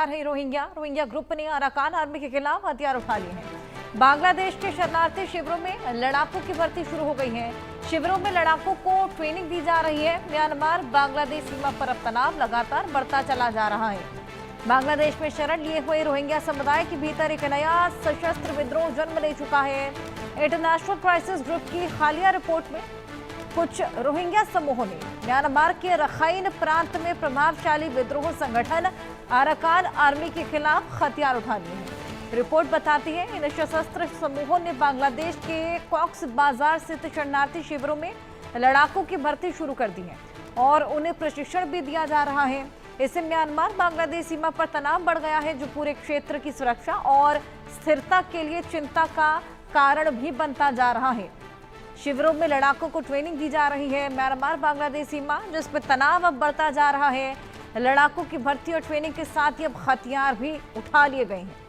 रहे Rohingya. Rohingya group ने Arakan army के खिलाफ हथियार उठा लिए हैं। बांग्लादेश के शरणार्थी शिविरों में लड़ाकों की भर्ती शुरू हो गई है। शिविरों में लड़ाकों को ट्रेनिंग दी जा रही है। म्यांमार बांग्लादेश सीमा पर अब तनाव लगातार बढ़ता चला जा रहा है। बांग्लादेश में शरण लिए हुए रोहिंग्या समुदाय के भीतर एक नया सशस्त्र विद्रोह जन्म ले चुका है। इंटरनेशनल क्राइसिस ग्रुप की हालिया रिपोर्ट में कुछ रोहिंग्या समूहों ने म्यांमार के रखाइन प्रांत में प्रभावशाली विद्रोह संगठन अराकान आर्मी के खिलाफ हथियार उठा लिए हैं। रिपोर्ट बताती है इन सशस्त्र समूहों ने बांग्लादेश के कॉक्स बाजार स्थित शरणार्थी शिविरों में लड़ाकों की भर्ती शुरू कर दी है और उन्हें प्रशिक्षण भी दिया जा रहा है। इससे म्यांमार बांग्लादेश सीमा पर तनाव बढ़ गया है, जो पूरे क्षेत्र की सुरक्षा और स्थिरता के लिए चिंता का कारण भी बनता जा रहा है। शिविरों में लड़ाकों को ट्रेनिंग दी जा रही है। म्यांमार बांग्लादेश सीमा जिस पर तनाव अब बढ़ता जा रहा है, लड़ाकों की भर्ती और ट्रेनिंग के साथ ही अब हथियार भी उठा लिए गए हैं।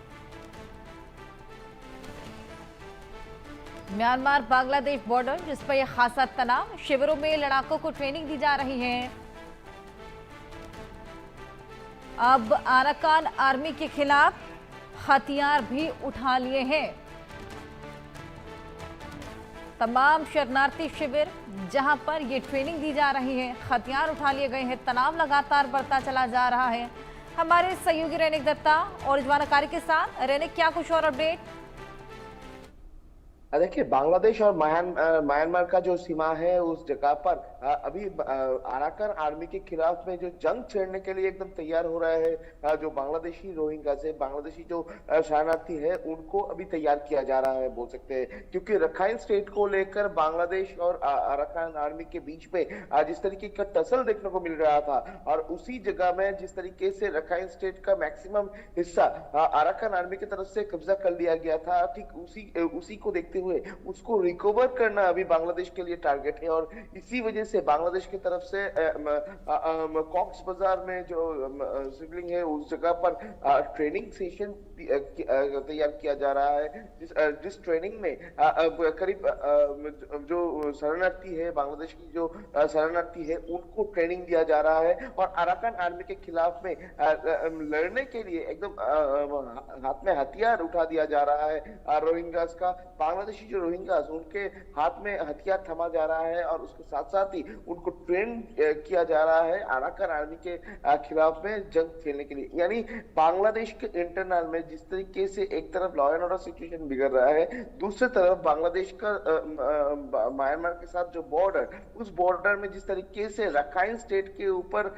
म्यांमार बांग्लादेश बॉर्डर जिस पर यह खासा तनाव, शिविरों में लड़ाकों को ट्रेनिंग दी जा रही है। अब अराकान आर्मी के खिलाफ हथियार भी उठा लिए हैं। तमाम शरणार्थी शिविर जहां पर ये ट्रेनिंग दी जा रही है, हथियार उठा लिए गए हैं। तनाव लगातार बढ़ता चला जा रहा है। हमारे सहयोगी रैनिक दत्ता और जानकारी के साथ। रैनिक, क्या कुछ और अपडेट? देखिए, बांग्लादेश और म्यांमार का जो सीमा है उस जगह पर अभी अराकान आर्मी के खिलाफ में जो जंग छेड़ने के लिए एकदम तैयार हो रहा है। जो बांग्लादेशी रोहिंग्या से बांग्लादेशी जो शरणार्थी है उनको अभी तैयार किया जा रहा है, बोल सकते हैं, क्योंकि रखाइन स्टेट को लेकर बांग्लादेश और अराकान आर्मी के बीच में जिस तरीके का टसल देखने को मिल रहा था और उसी जगह में जिस तरीके से रखाइन स्टेट का मैक्सिमम हिस्सा अराकान आर्मी की तरफ से कब्जा कर लिया गया था, ठीक उसी को देखते हुए उसको रिकवर करना अभी बांग्लादेश के लिए टारगेट है। और इसी वजह से बांग्लादेश की तरफ से कॉक्स बाजार में जो सिबलिंग है उस जगह पर ट्रेनिंग सेशन तैयार किया जा रहा है, जिस ट्रेनिंग में करीब जो शरणार्थी है, बांग्लादेश की जो शरणार्थी है, उनको ट्रेनिंग दिया जा रहा है और अराकान आर्मी के खिलाफ में लड़ने के लिए एकदम हाथ में हथियार उठा दिया जा रहा है। रोहिंग्यास का बांग्लादेश जो रोहिंग्यास उनके हाथ में हथियार थमा जा रहा है और उसके साथ साथ ही उनको ट्रेन किया जा रहा है अराकान आर्मी के खिलाफ में जंग खेलने के लिए। यानी बांग्लादेश के इंटरनल में जिस तरीके से एक तरफ लॉ एंड ऑर्डर सिचुएशन बिगड़ रहा है, दूसरी तरफ बांग्लादेश का म्यांमार के साथ जो बॉर्डर, उस बॉर्डर में जिस तरीके से रखाइन स्टेट के ऊपर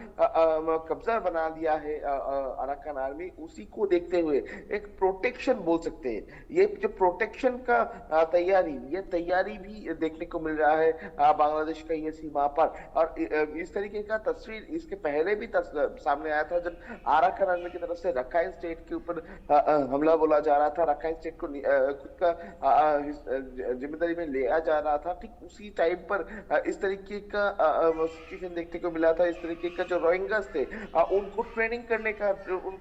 कब्जा बना लिया है अराकान आर्मी, उसी को देखते हुए एक प्रोटेक्शन बोल सकते हैं, ये जो प्रोटेक्शन का तैयारी भी देखने को मिल रहा है बांग्लादेश का ये सीमा पर। और इस तरीके का तस्वीर इसके पहले भी सामने आया था जब अराकान आर्मी की तरफ से रखाइन स्टेट के ऊपर हमला बोला जा रहा था, रखाइन स्टेट को खुद का जिम्मेदारी में लिया जा रहा था। ठीक उसी टाइम पर इस तरीके का सिचुएशन देखने को मिला था। इस तरीके का जो रोहिंग्यास थे उनको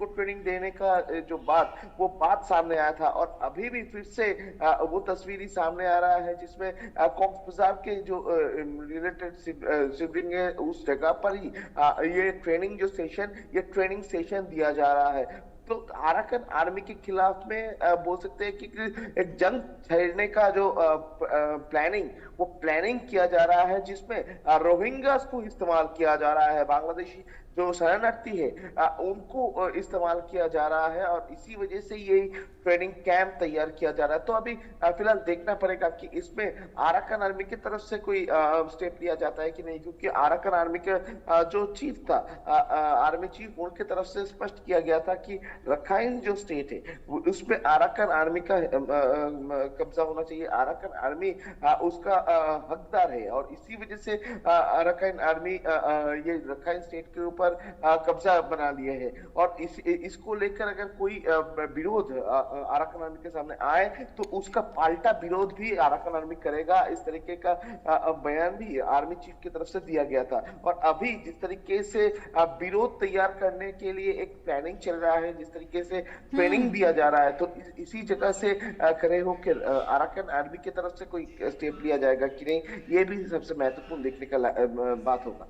ट्रेनिंग देने का जो बात सामने आया था और अभी भी फिर से वो तस्वीर सामने आ रहा है जिसमें कॉक्स बाजार के जो रिलेटेड सिबलिंग है उस जगह पर ही ये ट्रेनिंग सेशन दिया जा रहा है। तो अराकान आर्मी के खिलाफ में बोल सकते हैं कि एक जंग छेड़ने का जो प्लानिंग किया जा रहा है, जिसमें रोहिंग्यास को इस्तेमाल किया जा रहा है, बांग्लादेशी जो शरणार्थी है उनको इस्तेमाल किया जा रहा है और इसी वजह से ये ट्रेनिंग कैंप तैयार किया जा रहा है। तो अभी फिलहाल देखना पड़ेगा कि इसमें अराकान आर्मी की तरफ से कोई स्टेप लिया जाता है कि नहीं, क्योंकि अराकान आर्मी के जो चीफ था, आर्मी चीफ, उनके तरफ से स्पष्ट किया गया था कि रखाइन जो स्टेट है उसमें अराकान आर्मी का कब्जा होना चाहिए, अराकान आर्मी उसका हकदार है और इसी वजह से अराकान आर्मी ये रखाइन स्टेट के ऊपर कब्जा बना लिए है। और इसको लेकर अगर कोई विरोध अराकान आर्मी के सामने आए तो उसका पाल्टा विरोध भी अराकान आर्मी करेगा, इस तरीके का बयान भी आर्मी चीफ की तरफ से दिया गया था। और अभी जिस तरीके से विरोध तैयार करने के लिए एक प्लानिंग चल रहा है, जिस तरीके से ट्रेनिंग दिया जा रहा है, तो इसी जगह से खड़े होकर अराकान आर्मी की तरफ से कोई स्टेप लिया जाएगा कि नहीं, ये भी सबसे महत्वपूर्ण देखने का बात होगा।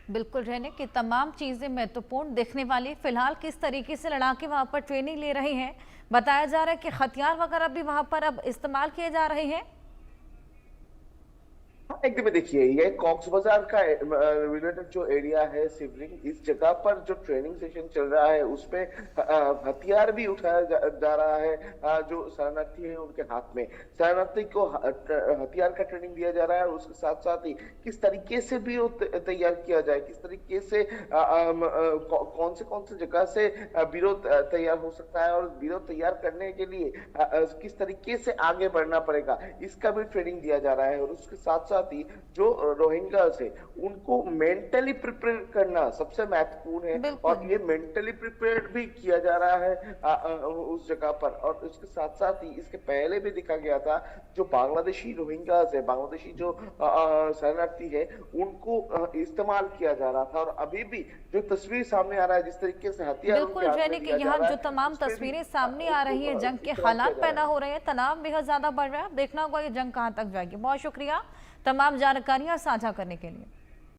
बिल्कुल, रहने की तमाम चीजें महत्वपूर्ण दिखने वाली। फिलहाल किस तरीके से लड़ाके वहां पर ट्रेनिंग ले रहे हैं? बताया जा रहा है कि हथियार वगैरह भी वहां पर अब इस्तेमाल किए जा रहे हैं। हाँ, एकदम देखिए, ये कॉक्स बाजार का रिलेटेड जो एरिया है सिवरिंग, इस जगह पर जो ट्रेनिंग सेशन चल रहा है उसमें हथियार भी उठाया जा रहा है। जो शरणार्थी है उनके हाथ में शरणार्थी को हथियार का ट्रेनिंग दिया जा रहा है। उसके साथ साथ ही किस तरीके से भी वो तैयार किया जाए, किस तरीके से कौन से जगह से विरोध तैयार हो सकता है, और विरोध तैयार करने के लिए किस तरीके से आगे बढ़ना पड़ेगा, इसका भी ट्रेनिंग दिया जा रहा है। और उसके साथ साथ ही जो रोहिंग्यास है उनको मेंटली प्रिपेयर करना सबसे महत्वपूर्ण है, और ये मेंटली प्रिपेयर्ड भी किया जा रहा है उस जगह पर। और उसके साथ साथ ही इसके पहले भी देखा गया था, जो बांग्लादेशी रोहिंग्यास है, बांग्लादेशी जो शरणार्थी है, उनको इस्तेमाल किया जा रहा था। और अभी भी जो तस्वीर सामने आ रहा है, जिस तरीके से हथियार बिल्कुल, यानी कि यहाँ जो तमाम तस्वीरें सामने आ रही हैं, जंग के हालात पैदा हो रहे हैं, तनाव बेहद ज्यादा बढ़ रहा है। अब देखना होगा ये जंग कहाँ तक जाएगी। बहुत शुक्रिया तमाम जानकारियां साझा करने के लिए।